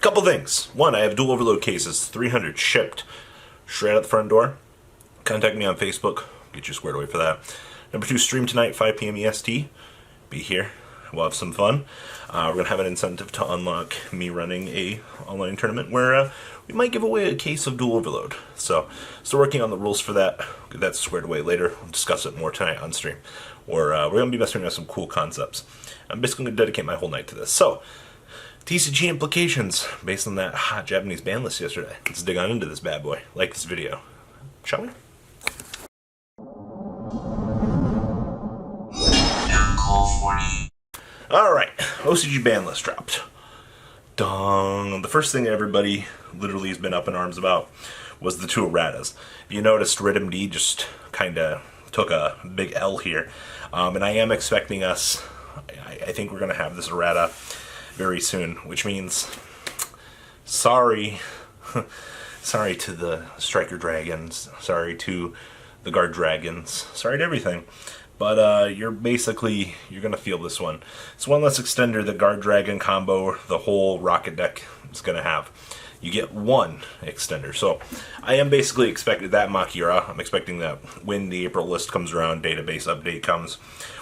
Couple things. One, I have dual overload cases, 300 shipped straight out the front door. Contact me on Facebook, get you squared away for that. Number 2, stream tonight, 5 p.m. EST. Be here. We'll have some fun. We're going to have an incentive to unlock me running a online tournament where we might give away a case of dual overload. So, still working on the rules for that. We'll get that squared away later. We'll discuss it more tonight on stream. Or we're going to be messing with some cool concepts. I'm basically going to dedicate my whole night to this. So, TCG implications based on that hot Japanese ban list yesterday. Let's dig on into this bad boy. Like this video. Shall we? Alright, OCG ban list dropped. Dong. The first thing everybody literally has been up in arms about was the 2 erratas. You noticed RhythmD just kind of took a big L here. And I am expecting us, I think we're going to have this errata very soon, which means sorry sorry to the Striker Dragons, sorry to the Guard Dragons, sorry to everything, but you're gonna feel this one. It's one less extender the Guard Dragon combo the whole Rocket deck is gonna have. You get 1 extender, so I am basically expecting that Makira. I'm expecting that when the April list comes around, database update comes,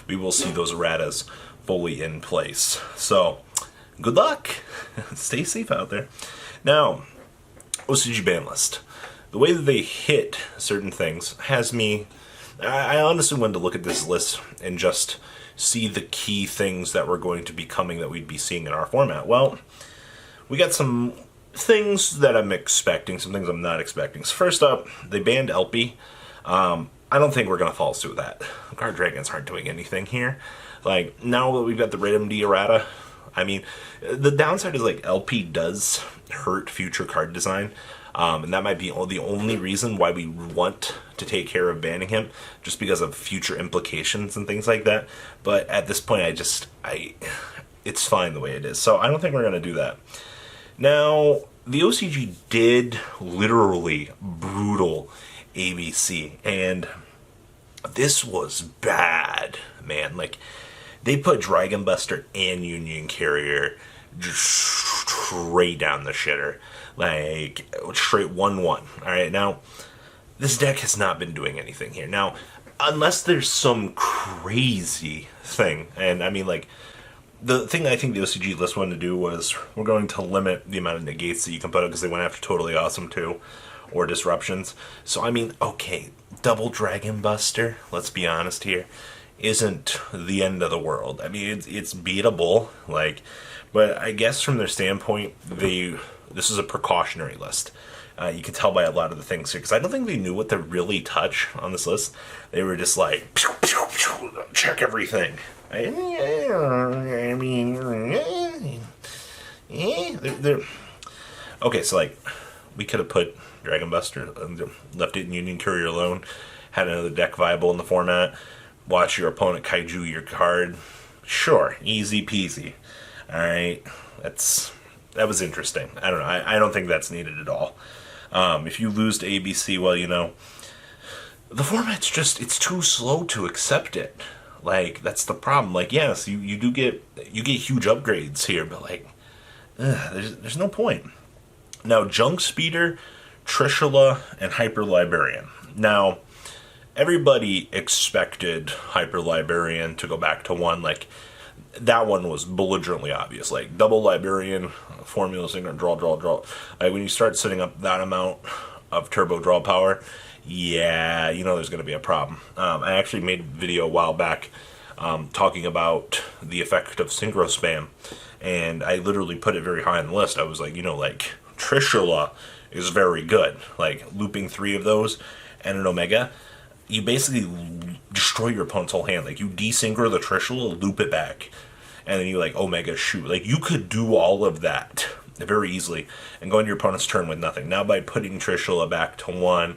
we will see those erratas fully in place. So good luck. Stay safe out there. Now, OCG ban list. The way that they hit certain things has me... I honestly wanted to look at this list and just see the key things that were going to be coming that we'd be seeing in our format. Well, we got some things that I'm expecting, some things I'm not expecting. So first up, they banned LP. I don't think we're going to follow suit with that. Guard Dragons aren't doing anything here. Like, now that we've got the RhythmD errata, I mean, the downside is, like, LP does hurt future card design, and that might be the only reason why we want to take care of banning him, just because of future implications and things like that. But at this point, it's fine the way it is, so I don't think we're going to do that. Now, the OCG did literally brutal ABC, and this was bad, man. Like, they put Dragon Buster and Union Carrier just straight down the shitter. Like, straight 1-1. Alright, now, this deck has not been doing anything here. Now, unless there's some crazy thing, and I mean, like, the thing I think the OCG list wanted to do was, we're going to limit the amount of negates that you can put out, because they went after Totally Awesome too, or Disruptions. So, I mean, okay, double Dragon Buster, let's be honest here, isn't the end of the world. I mean, it's beatable, like, but I guess from their standpoint, this is a precautionary list. You can tell by a lot of the things here, because I don't think they knew what to really touch on this list. They were just like, pew, pew, pew, check everything. I mean, okay, so like, we could have put Dragon Buster, left it in Union Courier alone, had another deck viable in the format, watch your opponent kaiju your card. Sure, easy peasy. Alright, that was interesting. I don't know, I don't think that's needed at all. If you lose to ABC, well, you know, the format's just, it's too slow to accept it. Like, that's the problem. Like, yes, you get huge upgrades here, but like, there's no point. Now, Junk Speeder, Trishula, and Hyper Librarian. Now, everybody expected Hyper Librarian to go back to 1. Like, that one was belligerently obvious. Like, double Librarian, formula, signature, draw. Like, when you start setting up that amount of turbo draw power, yeah, you know there's going to be a problem. I actually made a video a while back talking about the effect of Synchro spam, and I literally put it very high on the list. I was like, you know, like, Trishula is very good. Like, looping 3 of those and an Omega, you basically destroy your opponent's whole hand. Like, you desynchro the Trishula, loop it back, and then you, like, Omega shoot. Like, you could do all of that very easily and go into your opponent's turn with nothing. Now, by putting Trishula back to 1,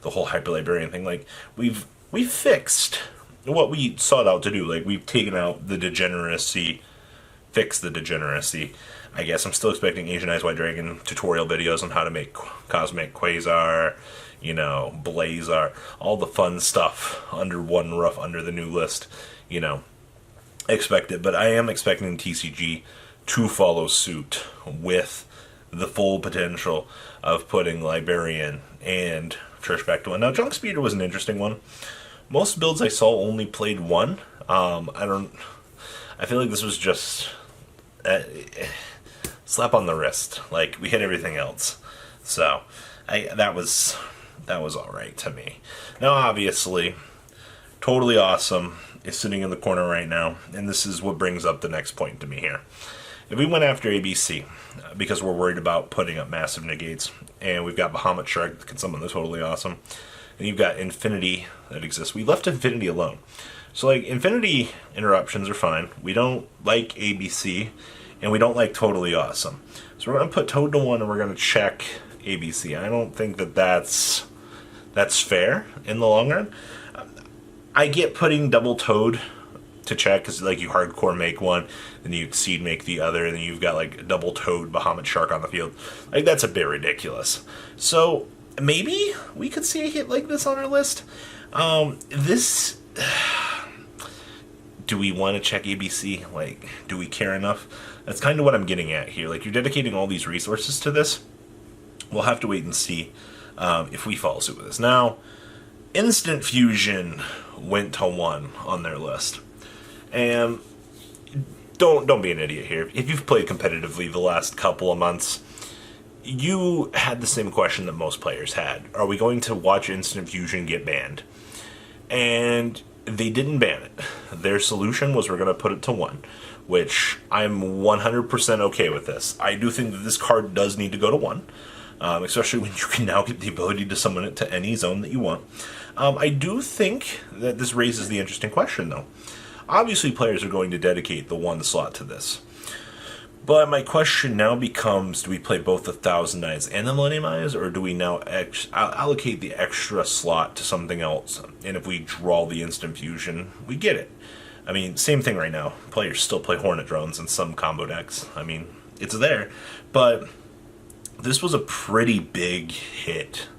the whole Hyper Librarian thing, like, we've fixed what we sought out to do. Like, we've taken out the degeneracy, fixed the degeneracy. I guess I'm still expecting Asian Eyes White Dragon tutorial videos on how to make Cosmic Quasar, you know, Blazar, all the fun stuff under one roof, under the new list, you know, expect it. But I am expecting TCG to follow suit with the full potential of putting librarian and church back to one. Now, junk speeder was an interesting one. Most builds I saw only played one. I feel like this was just slap on the wrist. Like, we hit everything else. So, that was all right to me. Now, obviously, totally awesome is sitting in the corner right now, and this is what brings up the next point to me here. If we went after ABC, because we're worried about putting up massive negates, and we've got Bahamut Shark that can summon the totally awesome, and you've got Infinity that exists. We left Infinity alone. So, like, Infinity interruptions are fine. We don't like ABC, and we don't like totally awesome. So we're going to put Toad to 1, and we're going to check ABC. I don't think that that's fair in the long run. I get putting double Toad to check, because, like, you hardcore make one, then you seed make the other, and then you've got, like, double Toad Bahamut Shark on the field. Like, that's a bit ridiculous. So, maybe we could see a hit like this on our list. Do we want to check ABC? Like, do we care enough? That's kind of what I'm getting at here. Like, you're dedicating all these resources to this. We'll have to wait and see if we follow suit with this. Now, Instant Fusion went to 1 on their list. And don't be an idiot here. If you've played competitively the last couple of months, you had the same question that most players had. Are we going to watch Instant Fusion get banned? And they didn't ban it. Their solution was we're going to put it to 1, which I'm 100% okay with this. I do think that this card does need to go to 1, especially when you can now get the ability to summon it to any zone that you want. I do think that this raises the interesting question, though. Obviously, players are going to dedicate the 1 slot to this. But my question now becomes, do we play both the Thousand Eyes and the Millennium Eyes, or do we now allocate the extra slot to something else? And if we draw the Instant Fusion, we get it. I mean, same thing right now. Players still play Hornet Drones in some combo decks. I mean, it's there. But this was a pretty big hit,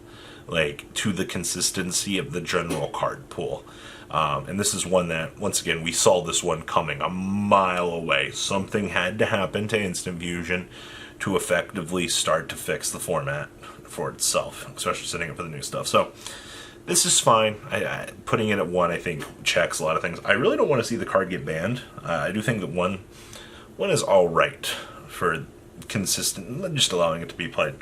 like, to the consistency of the general card pool. And this is one that, once again, we saw this one coming a mile away. Something had to happen to Instant Fusion to effectively start to fix the format for itself, especially setting up for the new stuff. So, this is fine. Putting it at 1, I think, checks a lot of things. I really don't want to see the card get banned. I do think that one is alright for consistent, just allowing it to be played.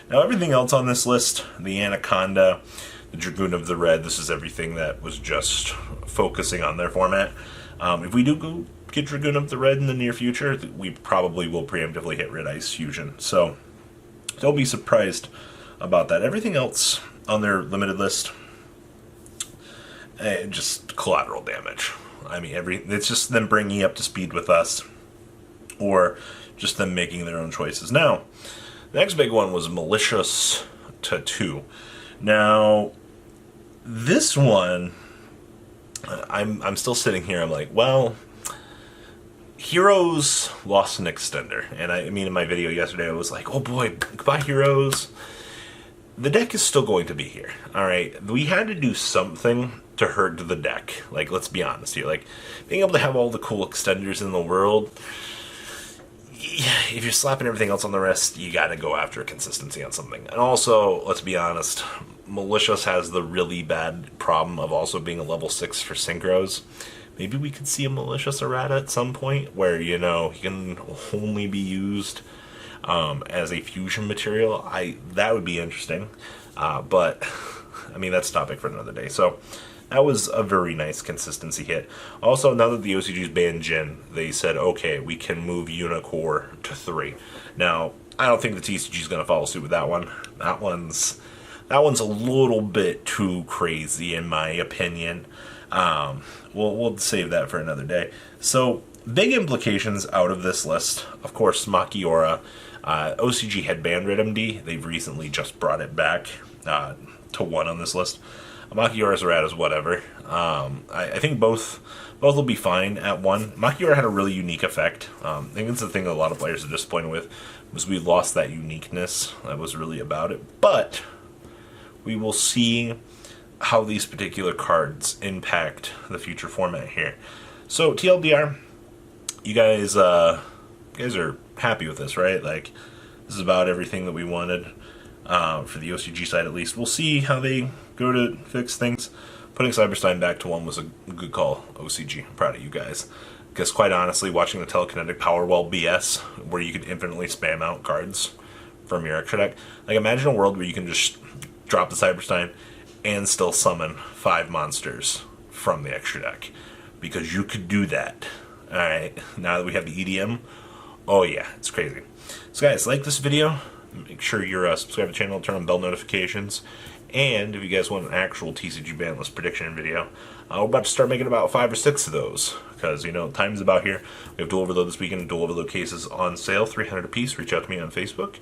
Now, everything else on this list, the Anaconda, the Dragoon of the Red, this is everything that was just focusing on their format. If we do go get Dragoon of the Red in the near future, we probably will preemptively hit Red Ice Fusion. So, don't be surprised about that. Everything else on their limited list, just collateral damage. I mean, it's just them bringing you up to speed with us, or just them making their own choices. Now, the next big one was Malicious to 2. Now, this one, I'm still sitting here, I'm like, well, Heroes lost an extender. And I mean, in my video yesterday, I was like, oh boy, goodbye Heroes. The deck is still going to be here, alright? We had to do something to hurt the deck. Like, let's be honest here. Like, being able to have all the cool extenders in the world, if you're slapping everything else on the wrist, you gotta go after consistency on something. And also, let's be honest, Malicious has the really bad problem of also being a level 6 for Synchros. Maybe we could see a Malicious errata at some point where, you know, he can only be used as a fusion material. That would be interesting. But, I mean, that's a topic for another day. So, that was a very nice consistency hit. Also, now that the OCG's banned Jin, they said, okay, we can move Unicore to 3. Now, I don't think the TCG's going to follow suit with that one. That one's a little bit too crazy, in my opinion. We'll save that for another day. So, big implications out of this list. Of course, Machiora. OCG had banned Red MD. They've recently just brought it back to 1 on this list. Machiora's erratas, whatever. I think both will be fine at 1. Machiora had a really unique effect. I think it's the thing that a lot of players are disappointed with, was we lost that uniqueness. That was really about it. But we will see how these particular cards impact the future format here. So, TLDR, you guys are happy with this, right? Like, This is about everything that we wanted for the OCG side at least. We'll see how they go to fix things. Putting Cyberstein back to 1 was a good call, OCG. I'm proud of you guys. Because quite honestly, watching the telekinetic Powerwell BS, where you could infinitely spam out cards from your extra deck. Like, imagine a world where you can just drop the Cyberstein and still summon 5 monsters from the extra deck. Because you could do that. Alright, now that we have the EDM, oh yeah, it's crazy. So guys, like this video, make sure you're subscribed to the channel, turn on bell notifications, and if you guys want an actual TCG banlist prediction video, we're about to start making about 5 or 6 of those, because, you know, time's about here. We have Dual Overload this weekend, Dual Overload cases on sale, 300 apiece. Reach out to me on Facebook.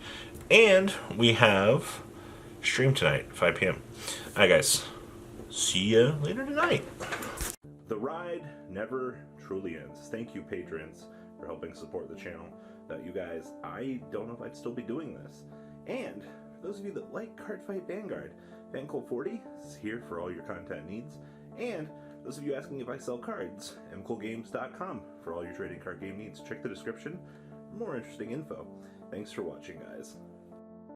And we have stream tonight, 5 p.m. Alright guys, see ya later tonight. The ride never truly ends. Thank you, patrons, for helping support the channel. Without you guys, I don't know if I'd still be doing this. And for those of you that like Cardfight Vanguard, FanCool40 is here for all your content needs. And those of you asking if I sell cards, mcoolgames.com for all your trading card game needs. Check the description for more interesting info. Thanks for watching, guys.